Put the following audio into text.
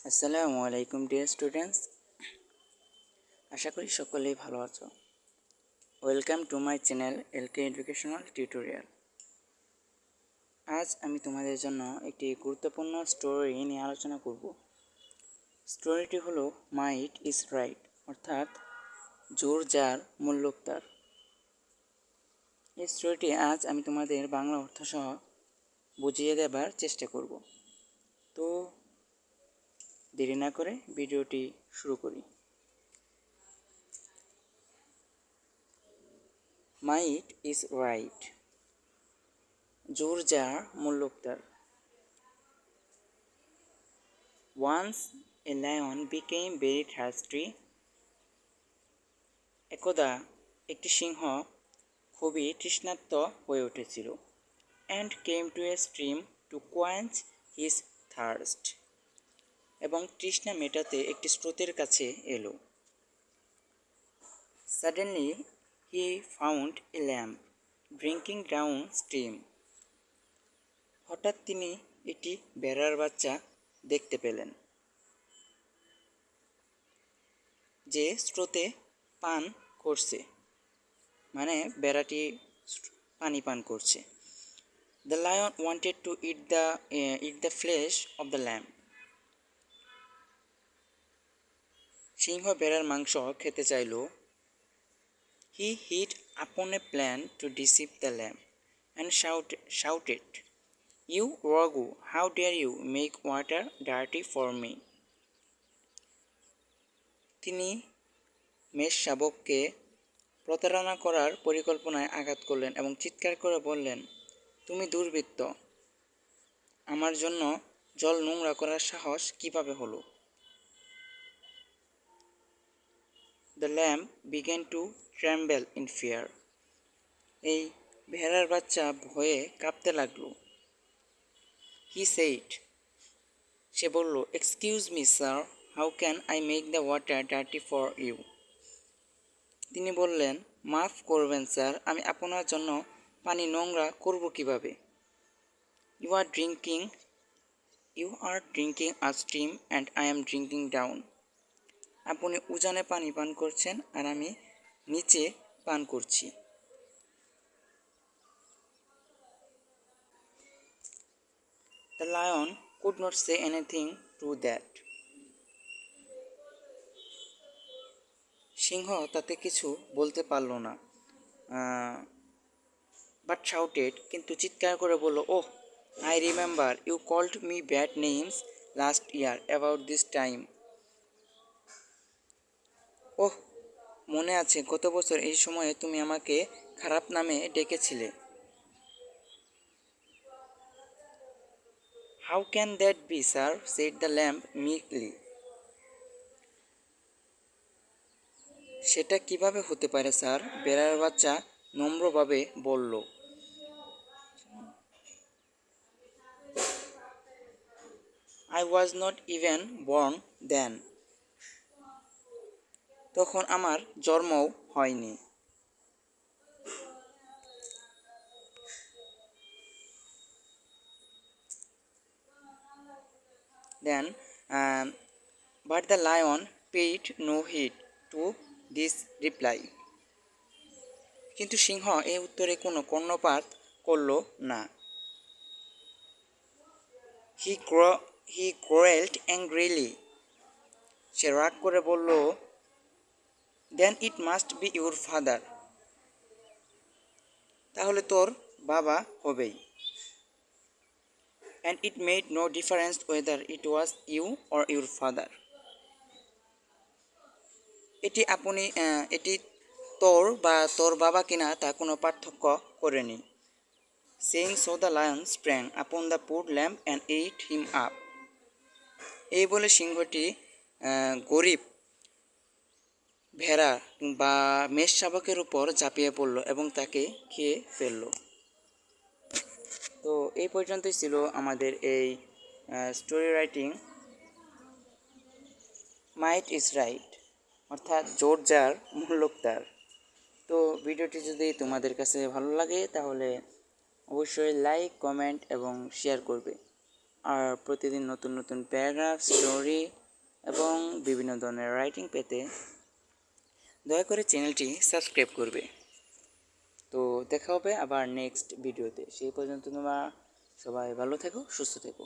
আসসালামু আলাইকুম dear students, আশা করি সকলেই ভালো আছো। Welcome to my channel LK educational tutorial. আজ আমি তোমাদের জন্য একটি গুরুত্বপূর্ণ স্টোরি নিয়ে আলোচনা করব। স্টোরিটি হলো মাইট ইজ রাইট, অর্থাৎ জোর যার মূল্য তার। এই স্টোরিটি আজ আমি তোমাদের বাংলা অর্থ সহ বুঝিয়ে দেবার চেষ্টা করব। তো দেরি না করে ভিডিওটি শুরু করি। মাইট ইজ রাইট, জোর যার মূল্য তার। Once a lion became very thirsty. একদা একটি সিংহ খুবই তৃষ্ণার্ত হয়ে উঠেছিল। And came to a stream to quench his thirst. এবং তৃষ্ণা মেটাতে একটি স্রোতের কাছে এলো। Suddenly he found a lamb drinking down stream. হঠাৎ তিনি একটি ভেড়ার বাচ্চা দেখতে পেলেন, যে স্রোতে পান করছে, মানে বেড়াটি পানি পান করছে। The lion wanted to eat the flesh of the lamb. সিংহ বেড়ার মাংস খেতে চাইল। He hit upon a plan to deceive the lamb and shouted, you rogue, how dare you make water dirty for me. তিনি মেষ শাবককে প্রতারণা করার পরিকল্পনায় আঘাত করলেন এবং চিৎকার করে বললেন, তুমি দুর্বৃত্ত, আমার জন্য জল নোংরা করার সাহস কিভাবে হলো? The lamb began to tremble in fear. এই ভেড়ার বাচ্চা ভয়ে কাঁপতে লাগলো। হি সেইড, সে বলল, excuse me sir, how can I make the water dirty for you. তিনি বললেন, মাফ করবেন স্যার, আমি আপনার জন্য পানি নোংরা করব কিভাবে? You are drinking a stream and I am drinking down. আপনি উজানে পানি পান করছেন আর আমি নিচে পান করছি। The lion could not say anything to that. সিংহ তাতে কিছু বলতে পারল না, বাট শাউটেড, কিন্তু চিৎকার করে বলল, oh, I remember you called me bad names last year about this time. ওহ, মনে আছে, গত বছর এই সময়ে তুমি আমাকে খারাপ নামে ডেকেছিলে। How can that be sir, said the lamb meekly. সেটা কিভাবে হতে পারে স্যার, বেড়ার বাচ্চা নম্রভাবে বলল। I was not even born then. তখন আমার জন্মও হয়নি। Then but the lion paid no heed to this reply. কিন্তু সিংহ এই উত্তরে কোনো কর্ণপাত করল না। হি গ্রোয়েলড অ্যাংগ্রিলি. সে রাগ করে বলল, then it must be your father. তাহলে তোর বাবা হবেই। And it made no difference whether it was you or your father. এটি তোর বা তোর বাবা কিনা তা কোনো পার্থক্য করেনি। Saying so the lion sprang upon the poor lamb and eight him up. এই বলে সিংহটি গরিব ভেড়া বা মেষ শাবকের উপর ঝাঁপিয়ে পড়ল এবং তাকে খেয়ে ফেলল। তো এই পর্যন্তই ছিল আমাদের এই story writing might is right, অর্থাৎ জোর যার মূল্য তার। তো ভিডিওটি যদি তোমাদের কাছে ভালো লাগে তাহলে অবশ্যই লাইক, কমেন্ট এবং শেয়ার করবে। আর প্রতিদিন নতুন নতুন প্যারাগ্রাফ, স্টোরি এবং বিভিন্ন ধরনের রাইটিং পেতে দয়া করে চ্যানেলটি সাবস্ক্রাইব করবে। তো দেখা হবে আবার নেক্সট ভিডিওতে। সেই পর্যন্ত তোমরা সবাই ভালো থেকো, সুস্থ থেকো।